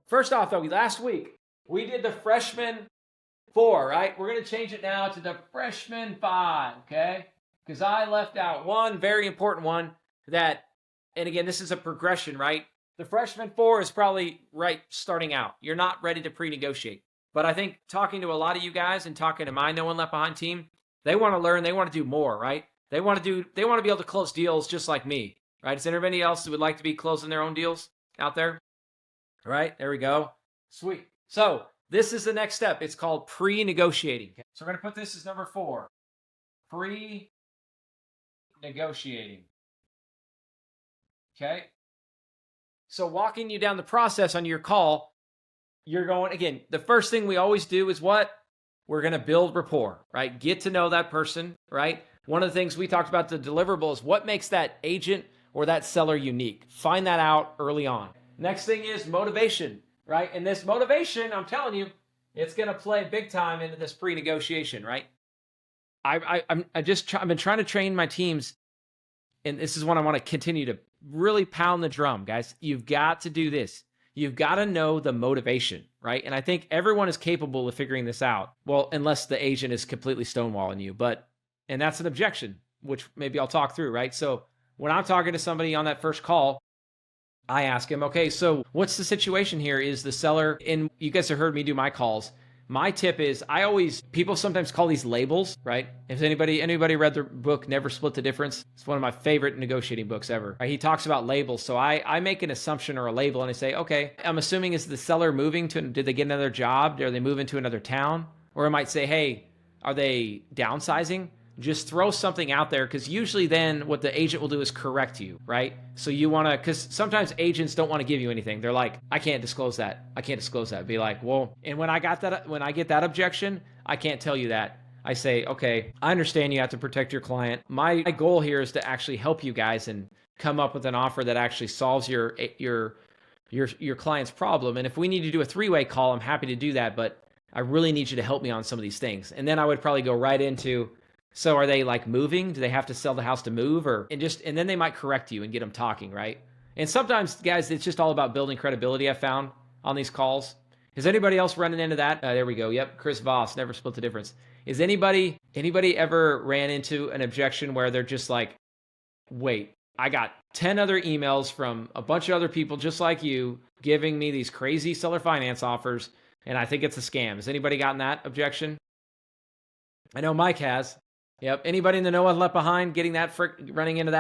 first off though, last week we did the freshman 4, right? We're going to change it now to the freshman 5, okay? Because I left out one very important one that, and again, this is a progression, right? The freshman 4 is probably right starting out. You're not ready to pre-negotiate. But I think talking to a lot of you guys and talking to my No One Left Behind team, they want to learn, they want to do more, right? They want to be able to close deals just like me, right? Is there anybody else who would like to be closing their own deals out there? All right, there we go. Sweet. So this is the next step. It's called pre-negotiating. So we're going to put this as number 4. Pre-negotiating. Okay. So walking you down the process on your call, you're going, again, the first thing we always do is what? We're going to build rapport, right? Get to know that person, right? One of the things we talked about the deliverable is what makes that agent or that seller unique. Find that out early on. Next thing is motivation, right? And this motivation, I'm telling you, it's going to play big time into this pre-negotiation, right? I've been trying to train my teams, and this is what I want to continue to really pound the drum, guys. You've got to do this. You've got to know the motivation, right? And I think everyone is capable of figuring this out. Well, unless the agent is completely stonewalling you, and that's an objection, which maybe I'll talk through, right? So when I'm talking to somebody on that first call, I ask him, okay, so what's the situation here? Is the seller, and you guys have heard me do my calls. My tip is people sometimes call these labels, right? If anybody read the book, Never Split the Difference? It's one of my favorite negotiating books ever. He talks about labels. So I make an assumption or a label and I say, okay, I'm assuming is the seller did they get another job? Are they moving to another town? Or I might say, hey, are they downsizing? Just throw something out there, because usually then what the agent will do is correct you, right? So you want to, because sometimes agents don't want to give you anything. They're like, I can't disclose that. I can't disclose that. Be like, well, and when I get that objection, I can't tell you that. I say, okay, I understand you have to protect your client. My goal here is to actually help you guys and come up with an offer that actually solves your client's problem. And if we need to do a 3-way call, I'm happy to do that, but I really need you to help me on some of these things. And then I would probably go right into, so are they like moving? Do they have to sell the house to move? And then they might correct you and get them talking, right? And sometimes, guys, it's just all about building credibility, I've found, on these calls. Is anybody else running into that? There we go. Yep, Chris Voss, Never Split the Difference. Is anybody ever ran into an objection where they're just like, wait, I got 10 other emails from a bunch of other people just like you giving me these crazy seller finance offers, and I think it's a scam. Has anybody gotten that objection? I know Mike has. Yep. Anybody in the No One Left Behind getting running into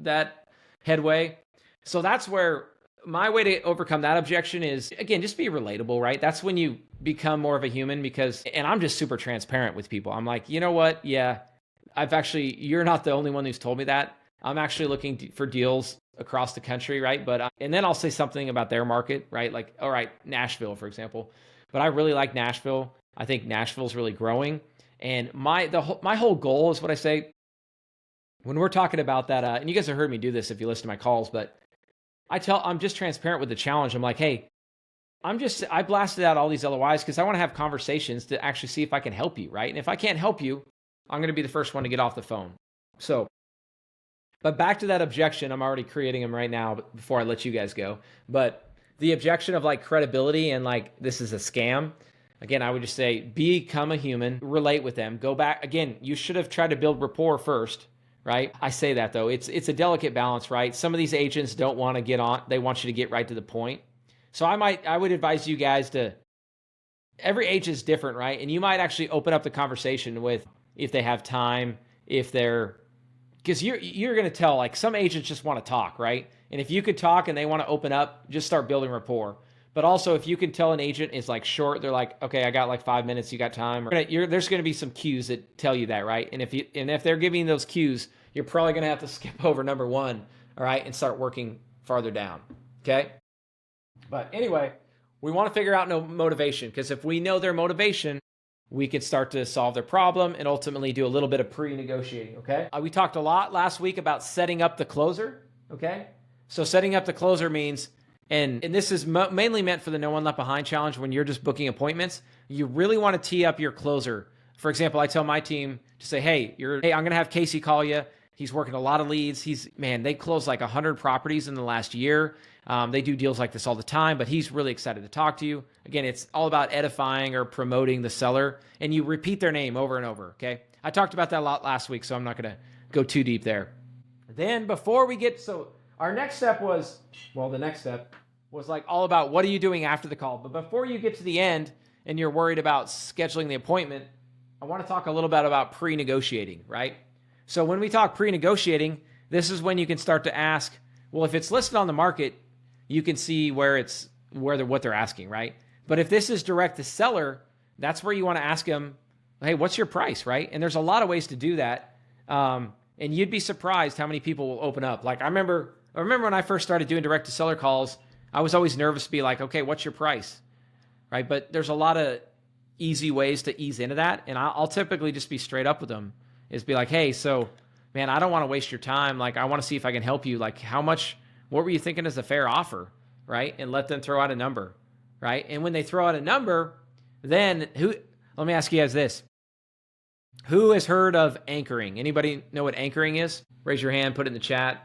that headway? So that's where my way to overcome that objection is, again, just be relatable, right? That's when you become more of a human, and I'm just super transparent with people. I'm like, you know what? Yeah, you're not the only one who's told me that. I'm actually looking for deals across the country, right? And then I'll say something about their market, right? Like, all right, Nashville, for example. But I really like Nashville. I think Nashville's really growing. And my whole goal is what I say when we're talking about that. And you guys have heard me do this if you listen to my calls, but I'm just transparent with the challenge. I'm like, hey, I blasted out all these LOIs because I want to have conversations to actually see if I can help you, right? And if I can't help you, I'm going to be the first one to get off the phone. So, but back to that objection, I'm already creating them right now before I let you guys go. But the objection of like credibility and like this is a scam. Again, I would just say, become a human, relate with them, go back. Again, you should have tried to build rapport first, right? I say that though, it's a delicate balance, right? Some of these agents don't want to get on, they want you to get right to the point. So I would advise you guys every agent is different, right? And you might actually open up the conversation with, if they have time, because you're going to tell, like some agents just want to talk, right? And if you could talk and they want to open up, just start building rapport. But also, if you can tell an agent is like short, they're like, okay, I got like 5 minutes, you got time. There's going to be some cues that tell you that, right? And if they're giving those cues, you're probably going to have to skip over number 1, all right, and start working farther down, okay? But anyway, we want to figure out motivation, because if we know their motivation, we can start to solve their problem and ultimately do a little bit of pre-negotiating, okay? We talked a lot last week about setting up the closer, okay? So setting up the closer means, and this is mainly meant for the No One Left Behind challenge when you're just booking appointments, you really want to tee up your closer. For example, I tell my team to say, hey, I'm going to have Casey call you. He's working a lot of leads. They closed like 100 properties in the last year. They do deals like this all the time, but he's really excited to talk to you. Again, it's all about edifying or promoting the seller, and you repeat their name over and over, okay? I talked about that a lot last week, so I'm not going to go too deep there. Then before we get, so our next step was, well, the next step was like all about what are you doing after the call. But before you get to the end and you're worried about scheduling the appointment, I want to talk a little bit about pre-negotiating, right? So when we talk pre-negotiating, this is when you can start to ask, well, if it's listed on the market, you can see what they're asking, right? But if this is direct to seller, that's where you want to ask them, hey, what's your price, right? And there's a lot of ways to do that. And you'd be surprised how many people will open up. Like I remember when I first started doing direct to seller calls, I was always nervous to be like, okay, what's your price, right? But there's a lot of easy ways to ease into that. And I'll typically just be straight up with them, is be like, hey, so man, I don't want to waste your time. Like I want to see if I can help you. Like what were you thinking is a fair offer, right? And let them throw out a number, right? And when they throw out a number, then let me ask you guys this. Who has heard of anchoring? Anybody know what anchoring is? Raise your hand, put it in the chat.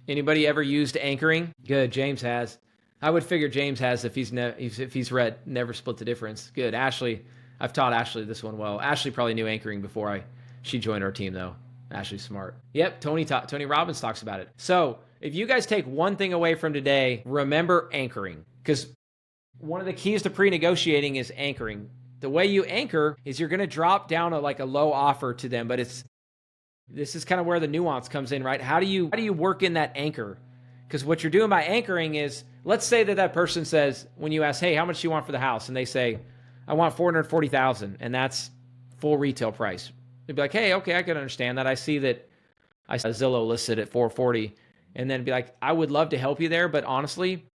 Anybody ever used anchoring? Good, James has. I would figure James has if he's read Never Split the Difference. Good, Ashley. I've taught Ashley this one well. Ashley probably knew anchoring before she joined our team though. Ashley's smart. Yep, Tony Robbins talks about it. So if you guys take one thing away from today, remember anchoring, because one of the keys to pre-negotiating is anchoring. The way you anchor is you're going to drop down a low offer to them, but this is kind of where the nuance comes in, right? How do you work in that anchor? Because what you're doing by anchoring is, let's say that person says, when you ask, hey, how much do you want for the house? And they say, I want $440,000, and that's full retail price. They'd be like, hey, okay, I can understand that. I see that Zillow listed at $440,000. And then be like, I would love to help you there, but honestly,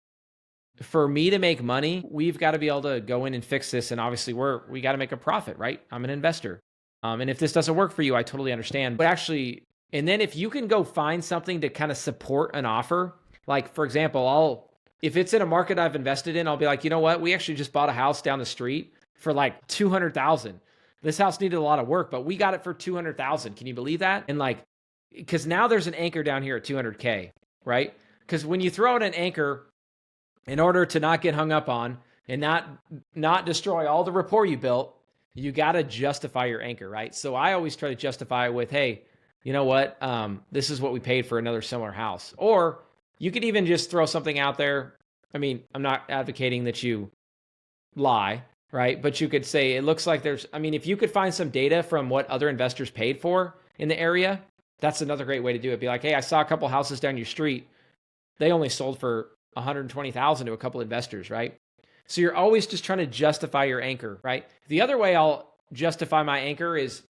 for me to make money, we've got to be able to go in and fix this. And obviously we got to make a profit, right? I'm an investor. And if this doesn't work for you, I totally understand. But actually, and then if you can go find something to kind of support an offer, like for example, if it's in a market I've invested in, I'll be like, you know what? We actually just bought a house down the street for like $200,000. This house needed a lot of work, but we got it for $200,000. Can you believe that? And like, because now there's an anchor down here at $200K, right? Because when you throw out an anchor, in order to not get hung up on and not destroy all the rapport you built, you got to justify your anchor, right? So I always try to justify with, hey, you know what? This is what we paid for another similar house. Or you could even just throw something out there. I mean, I'm not advocating that you lie, right? But you could say, it looks like if you could find some data from what other investors paid for in the area, that's another great way to do it. Be like, hey, I saw a couple houses down your street. They only sold for $120,000 to a couple investors, right? So you're always just trying to justify your anchor, right? The other way I'll justify my anchor is,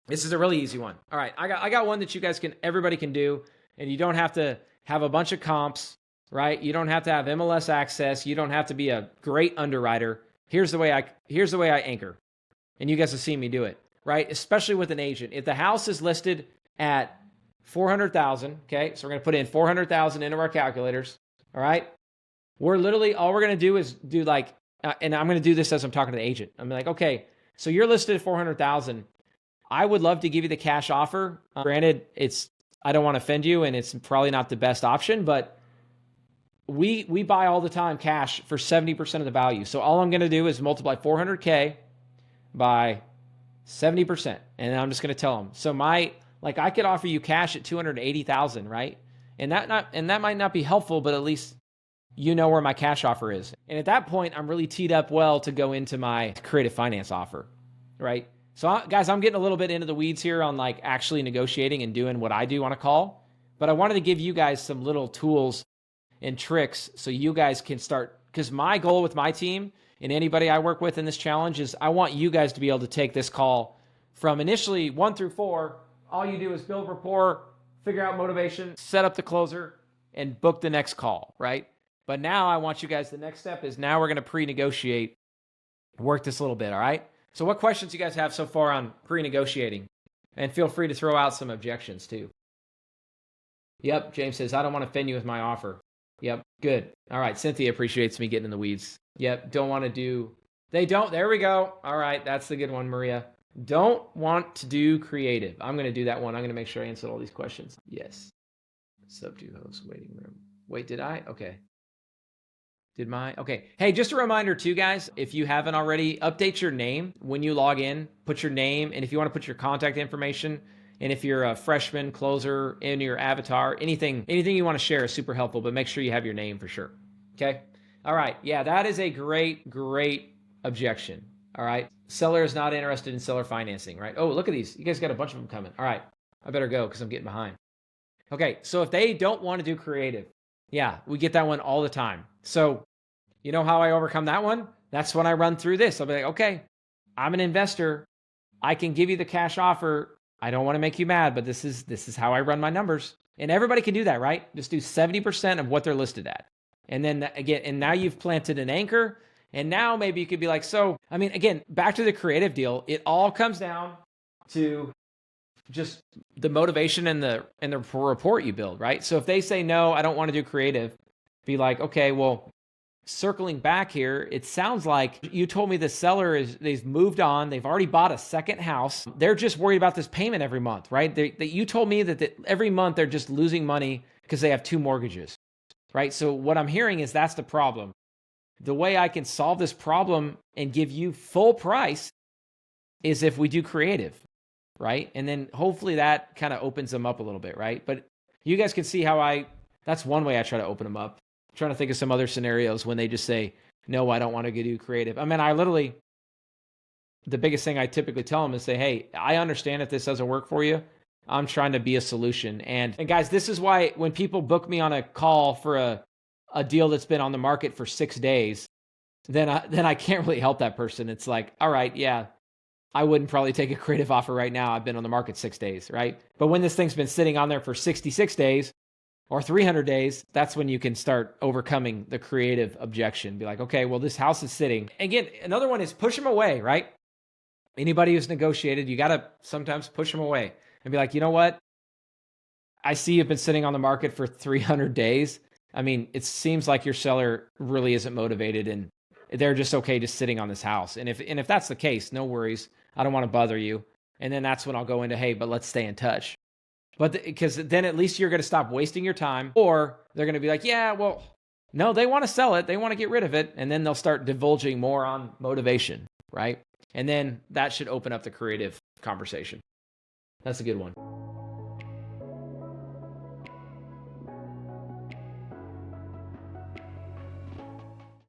this is a really easy one. All right, I got one that everybody can do, and you don't have to have a bunch of comps, right? You don't have to have MLS access. You don't have to be a great underwriter. Here's the way I anchor, and you guys have seen me do it, right? Especially with an agent. If the house is listed at $400,000, okay, so we're going to put in $400,000 into our calculators. All right. All we're going to do is do like, and I'm going to do this as I'm talking to the agent. I'm like, okay, so you're listed at $400,000. I would love to give you the cash offer. Granted, I don't want to offend you and it's probably not the best option, but we buy all the time cash for 70% of the value. So all I'm going to do is multiply $400K by 70%. And I'm just going to tell them. So I could offer you cash at $280,000, right? And that might not be helpful, but at least you know where my cash offer is. And at that point, I'm really teed up well to go into my creative finance offer, right? So guys, I'm getting a little bit into the weeds here on like actually negotiating and doing what I do on a call, but I wanted to give you guys some little tools and tricks so you guys can start, because my goal with my team and anybody I work with in this challenge is I want you guys to be able to take this call from initially 1 through 4. All you do is build rapport, figure out motivation, set up the closer, and book the next call, right? But now I want you guys, the next step is now we're going to pre-negotiate, work this a little bit, all right? So what questions you guys have so far on pre-negotiating? And feel free to throw out some objections too. Yep, James says, I don't want to offend you with my offer. Yep, good. All right, Cynthia appreciates me getting in the weeds. Yep, there we go. All right, that's the good one, Maria. Don't want to do creative. I'm going to do that one. I'm going to make sure I answer all these questions. Yes. Sub to host waiting room. Wait, did I? Okay. Okay. Hey, just a reminder too, guys, if you haven't already, update your name when you log in. Put your name, and if you want to put your contact information, and if you're a freshman closer in your avatar, anything you want to share is super helpful, but make sure you have your name for sure. Okay. All right. Yeah, that is a great objection. All right. Seller is not interested in seller financing, right? Oh, look at these. You guys got a bunch of them coming. All right. I better go because I'm getting behind. Okay. So if they don't want to do creative, yeah, we get that one all the time. So you know how I overcome that one? That's when I run through this. I'll be like, okay, I'm an investor. I can give you the cash offer. I don't want to make you mad, but this is how I run my numbers. And everybody can do that, right? Just do 70% of what they're listed at. And then again, and now you've planted an anchor. And now maybe you could be like, so, I mean, again, back to the creative deal, it all comes down to just the motivation and the report you build, right? So if they say, no, I don't want to do creative, be like, okay, well, circling back here, it sounds like you told me the seller they've moved on. They've already bought a second house. They're just worried about this payment every month, right? You told me that every month they're just losing money because they have 2 mortgages, right? So what I'm hearing is that's the problem. The way I can solve this problem and give you full price is if we do creative, right? And then hopefully that kind of opens them up a little bit, right? But you guys can see how that's one way I try to open them up. Trying to think of some other scenarios when they just say, no, I don't want to do creative. I mean, the biggest thing I typically tell them is say, hey, I understand if this doesn't work for you. I'm trying to be a solution. And guys, this is why when people book me on a call for a deal that's been on the market for 6 days, then I can't really help that person. It's like, all right, yeah, I wouldn't probably take a creative offer right now. I've been on the market 6 days, right? But when this thing's been sitting on there for 66 days, or 300 days, that's when you can start overcoming the creative objection. Be like, okay, well, this house is sitting. Again, another one is push them away, right? Anybody who's negotiated, you got to sometimes push them away and be like, you know what? I see you've been sitting on the market for 300 days. I mean, it seems like your seller really isn't motivated and they're just okay just sitting on this house. And if that's the case, no worries. I don't want to bother you. And then that's when I'll go into, hey, but let's stay in touch. But because then at least you're going to stop wasting your time, or they're going to be like, yeah, well, no, they want to sell it. They want to get rid of it. And then they'll start divulging more on motivation, right? And then that should open up the creative conversation. That's a good one.